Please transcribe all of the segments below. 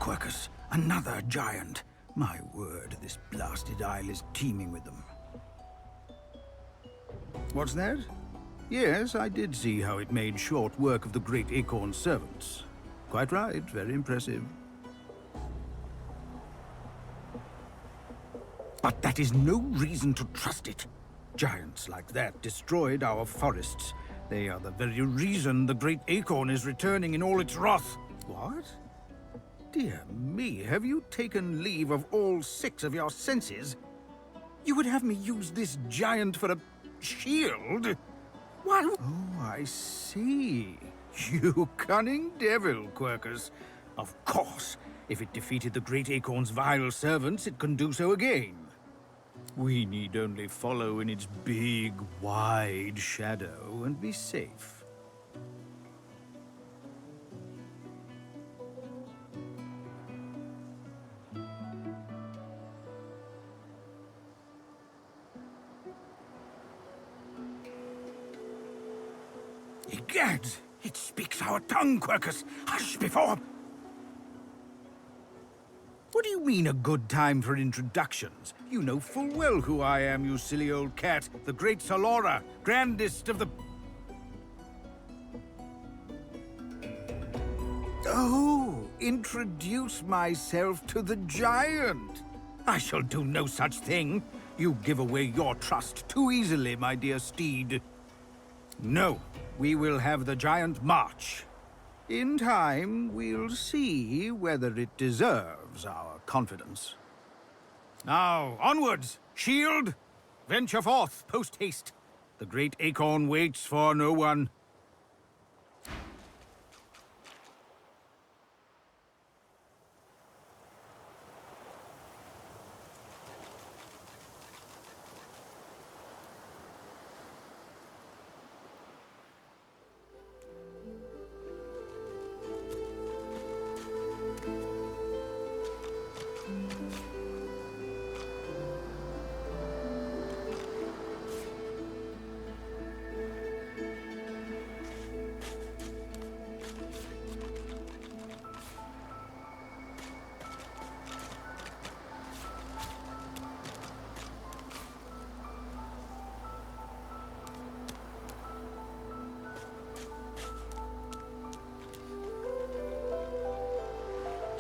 Quercus. Another giant. My word, this blasted isle is teeming with them. What's that? Yes, I did see how it made short work of the great acorn servants. Quite right, very impressive. But that is no reason to trust it. Giants like that destroyed our forests. They are the very reason the great acorn is returning in all its wrath. What? Dear me, have you taken leave of all 6 of your senses? You would have me use this giant for a shield? What? Oh, I see. You cunning devil, Quercus. Of course, if it defeated the great acorn's vile servants, it can do so again. We need only follow in its big, wide shadow and be safe. Egad! It speaks our tongue, Quercus! Hush before... What do you mean, a good time for introductions? You know full well who I am, you silly old cat. The great Salora, grandest of the... Oh, introduce myself to the giant. I shall do no such thing. You give away your trust too easily, my dear steed. No, we will have the giant march. In time, we'll see whether it deserves our confidence. Now, onwards! Shield! Venture forth, post-haste. The great acorn waits for no one.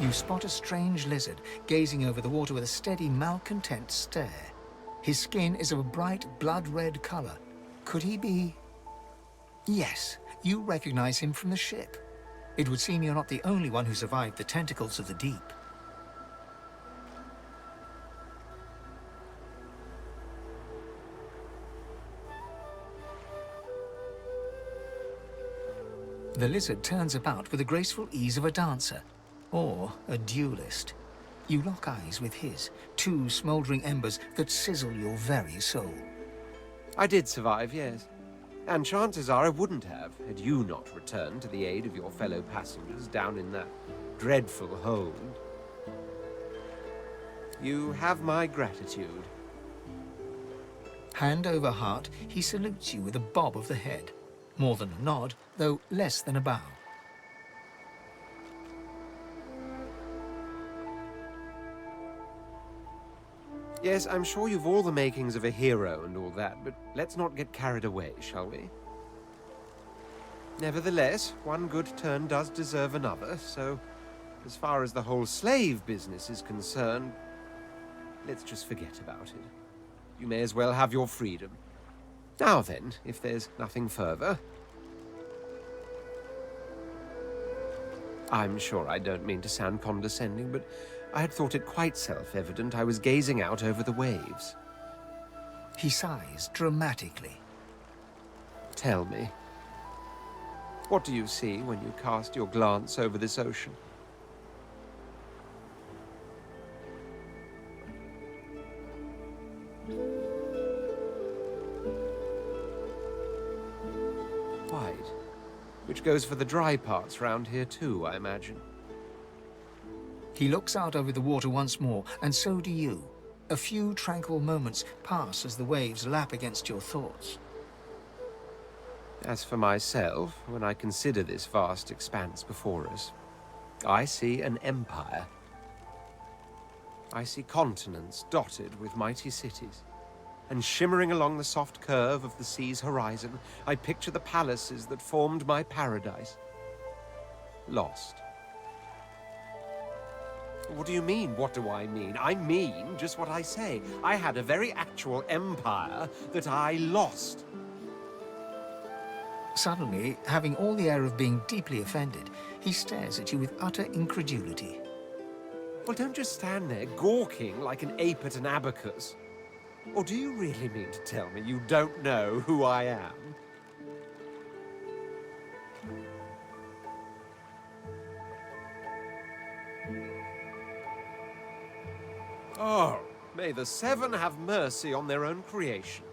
You spot a strange lizard gazing over the water with a steady, malcontent stare. His skin is of a bright, blood-red color. Could he be... Yes, you recognize him from the ship. It would seem you're not the only one who survived the tentacles of the deep. The lizard turns about with the graceful ease of a dancer, or a duelist. You lock eyes with his, 2 smoldering embers that sizzle your very soul. I did survive, yes. And chances are I wouldn't have, had you not returned to the aid of your fellow passengers down in that dreadful hold. You have my gratitude. Hand over heart, he salutes you with a bob of the head. More than a nod, though less than a bow. Yes, I'm sure you've all the makings of a hero and all that, but let's not get carried away, shall we? Nevertheless, one good turn does deserve another, so as far as the whole slave business is concerned, let's just forget about it. You may as well have your freedom. Now then, if there's nothing further... I'm sure I don't mean to sound condescending, but I had thought it quite self-evident I was gazing out over the waves. He sighs dramatically. Tell me, what do you see when you cast your glance over this ocean? White, which goes for the dry parts round here too, I imagine. He looks out over the water once more, and so do you. A few tranquil moments pass as the waves lap against your thoughts. As for myself, when I consider this vast expanse before us, I see an empire. I see continents dotted with mighty cities. And shimmering along the soft curve of the sea's horizon, I picture the palaces that formed my paradise. Lost. What do you mean, what do I mean? I mean just what I say. I had a very actual empire that I lost. Suddenly, having all the air of being deeply offended, he stares at you with utter incredulity. Well, don't just stand there gawking like an ape at an abacus. Or do you really mean to tell me you don't know who I am? Oh, may the Seven have mercy on their own creation.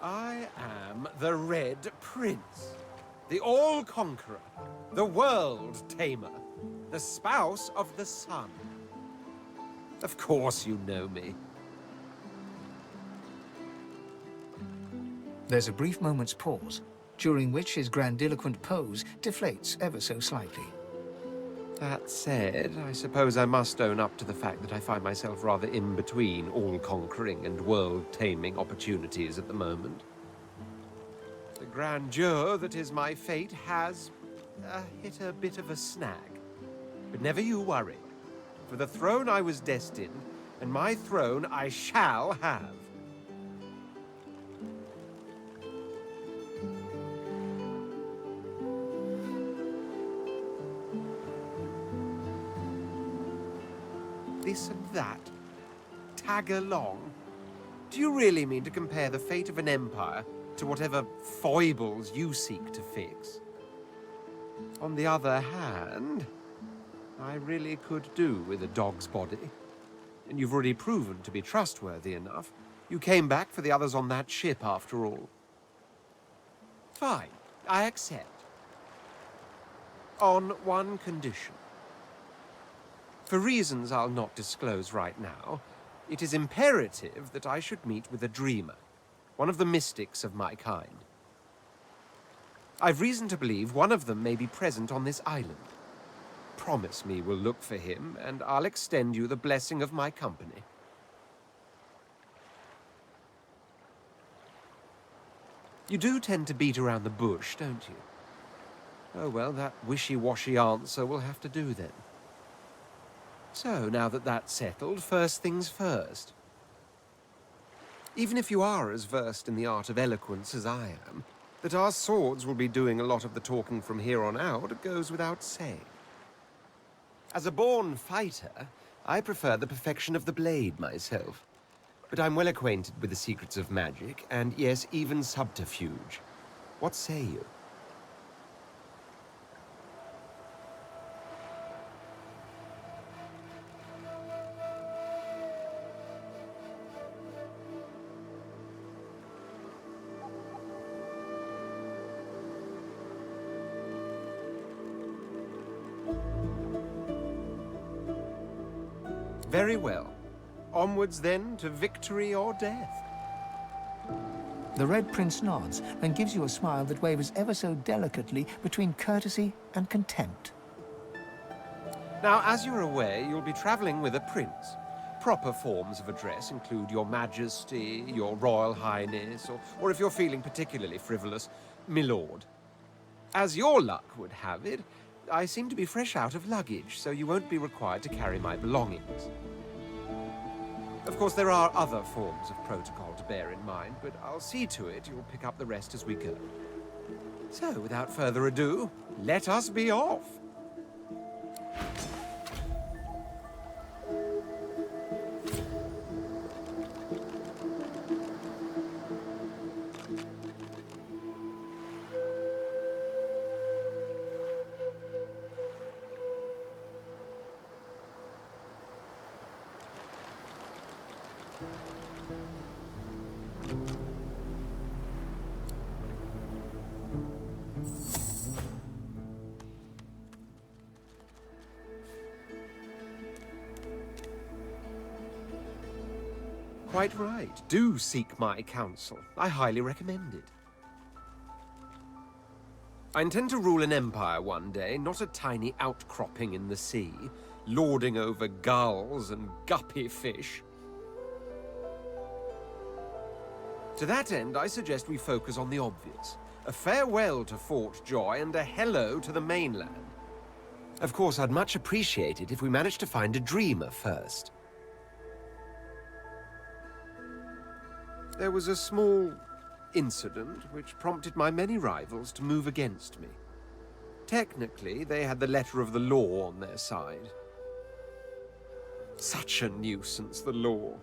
I am the Red Prince, the All-Conqueror, the World-Tamer, the spouse of the Sun. Of course you know me. There's a brief moment's pause, during which his grandiloquent pose deflates ever so slightly. That said, I suppose I must own up to the fact that I find myself rather in between all-conquering and world-taming opportunities at the moment. The grandeur that is my fate has hit a bit of a snag. But never you worry. For the throne I was destined, and my throne I shall have. This and that. Tag along. Do you really mean to compare the fate of an empire to whatever foibles you seek to fix? On the other hand, I really could do with a dog's body. And you've already proven to be trustworthy enough. You came back for the others on that ship, after all. Fine, I accept. On one condition. For reasons I'll not disclose right now, it is imperative that I should meet with a dreamer, one of the mystics of my kind. I've reason to believe one of them may be present on this island. Promise me we'll look for him, and I'll extend you the blessing of my company. You do tend to beat around the bush, don't you? Oh well, that wishy-washy answer will have to do then. So, now that that's settled, first things first. Even if you are as versed in the art of eloquence as I am, that our swords will be doing a lot of the talking from here on out goes without saying. As a born fighter, I prefer the perfection of the blade myself. But I'm well acquainted with the secrets of magic, and yes, even subterfuge. What say you? Very well. Onwards, then, to victory or death. The Red Prince nods and gives you a smile that wavers ever so delicately between courtesy and contempt. Now, as you're aware, you'll be traveling with a prince. Proper forms of address include Your Majesty, Your Royal Highness, or if you're feeling particularly frivolous, Milord. As your luck would have it, I seem to be fresh out of luggage, so you won't be required to carry my belongings. Of course, there are other forms of protocol to bear in mind, but I'll see to it you'll pick up the rest as we go. So, without further ado, let us be off! Quite right. Do seek my counsel. I highly recommend it. I intend to rule an empire one day, not a tiny outcropping in the sea, lording over gulls and guppy fish. To that end, I suggest we focus on the obvious. A farewell to Fort Joy and a hello to the mainland. Of course, I'd much appreciate it if we managed to find a dreamer first. There was a small incident which prompted my many rivals to move against me. Technically, they had the letter of the law on their side. Such a nuisance, the law.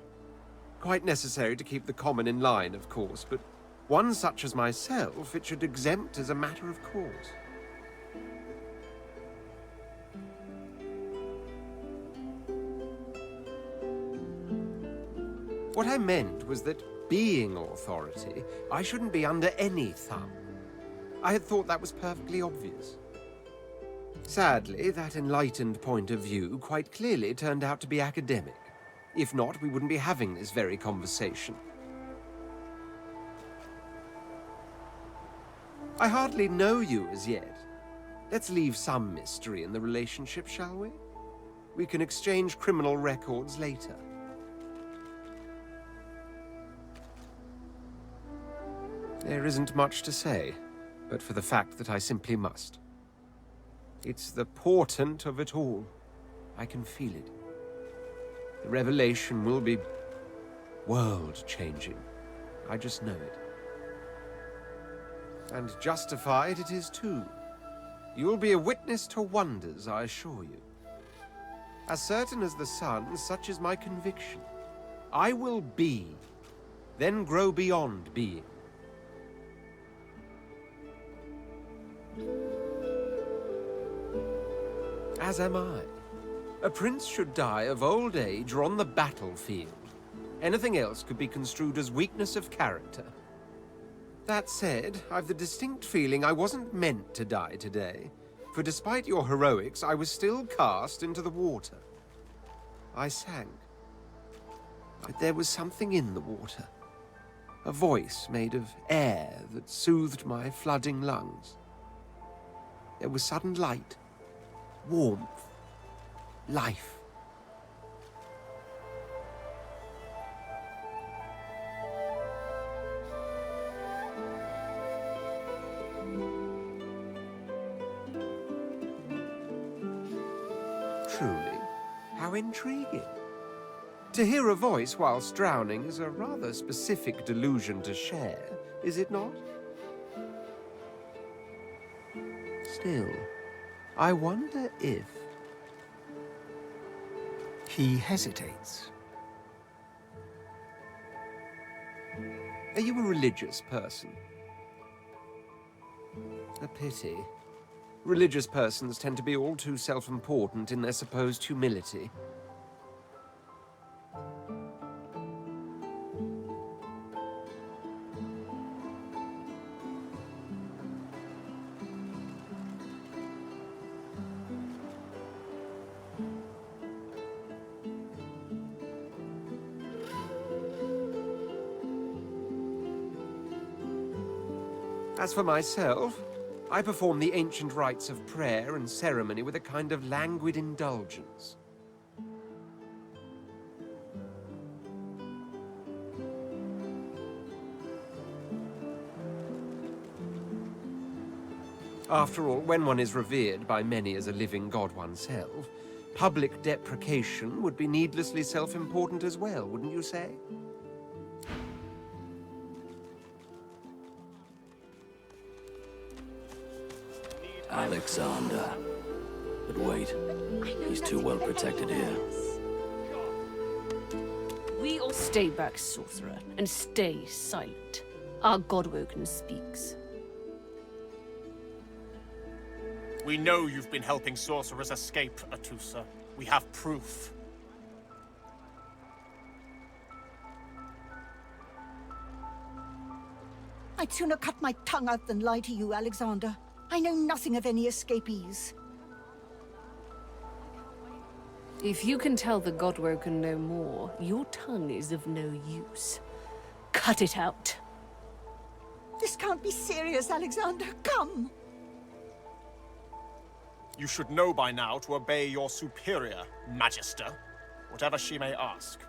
Quite necessary to keep the common in line, of course, but one such as myself it should exempt as a matter of course. What I meant was that, being authority, I shouldn't be under any thumb. I had thought that was perfectly obvious. Sadly, that enlightened point of view quite clearly turned out to be academic. If not, we wouldn't be having this very conversation. I hardly know you as yet. Let's leave some mystery in the relationship, shall we? We can exchange criminal records later. There isn't much to say, but for the fact that I simply must. It's the portent of it all. I can feel it. The revelation will be world-changing. I just know it. And justified it is too. You'll be a witness to wonders, I assure you. As certain as the sun, such is my conviction. I will be, then grow beyond being. As am I. A prince should die of old age or on the battlefield. Anything else could be construed as weakness of character. That said, I've the distinct feeling I wasn't meant to die today, for despite your heroics, I was still cast into the water. I sank. But there was something in the water. A voice made of air that soothed my flooding lungs. There was sudden light, warmth, life. Truly, how intriguing. To hear a voice whilst drowning is a rather specific delusion to share, is it not? Still, I wonder if... He hesitates. Are you a religious person? A pity. Religious persons tend to be all too self-important in their supposed humility. As for myself, I perform the ancient rites of prayer and ceremony with a kind of languid indulgence. After all, when one is revered by many as a living god oneself, public deprecation would be needlessly self-important as well, wouldn't you say? Alexander. But wait, he's too well protected here. We all stay back, sorcerer, and stay silent. Our Godwoken speaks. We know you've been helping sorcerers escape, Atusa. We have proof. I'd sooner cut my tongue out than lie to you, Alexander. I know nothing of any escapees. If you can tell the Godwoken no more, your tongue is of no use. Cut it out. This can't be serious, Alexander. Come. You should know by now to obey your superior, Magister, whatever she may ask.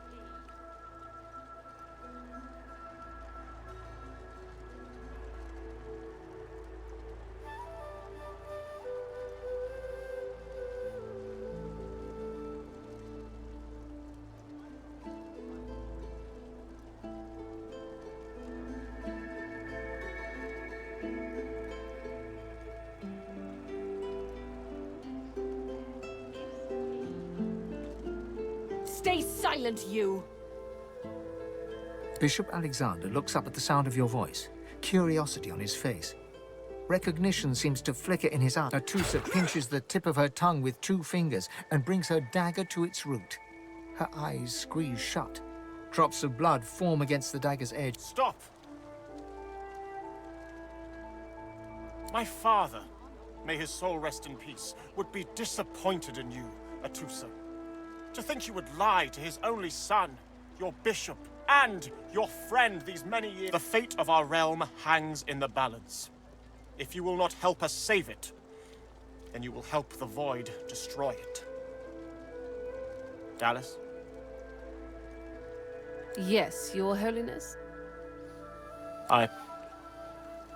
Stay silent, you! Bishop Alexander looks up at the sound of your voice, curiosity on his face. Recognition seems to flicker in his eye. Atusa pinches the tip of her tongue with 2 fingers and brings her dagger to its root. Her eyes squeeze shut. Drops of blood form against the dagger's edge. Stop! My father, may his soul rest in peace, would be disappointed in you, Atusa. To think you would lie to his only son, your bishop, and your friend these many years. The fate of our realm hangs in the balance. If you will not help us save it, then you will help the Void destroy it. Dallas? Yes, Your Holiness? I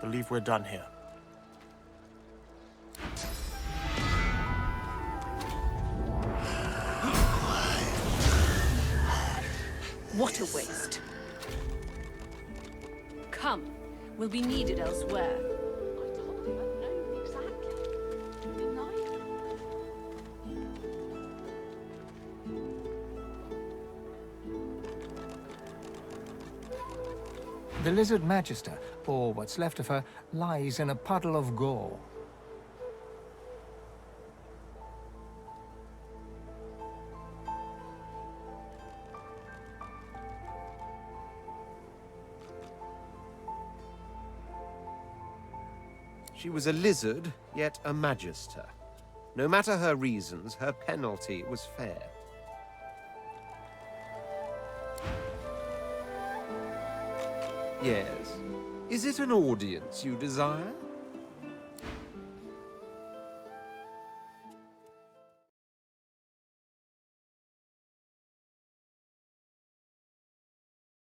believe we're done here. What a waste. Come, we'll be needed elsewhere. I told you I'd known exactly, didn't I? The Lizard Magister, or what's left of her, lies in a puddle of gore. She was a lizard, yet a magister. No matter her reasons, her penalty was fair. Yes. Is it an audience you desire?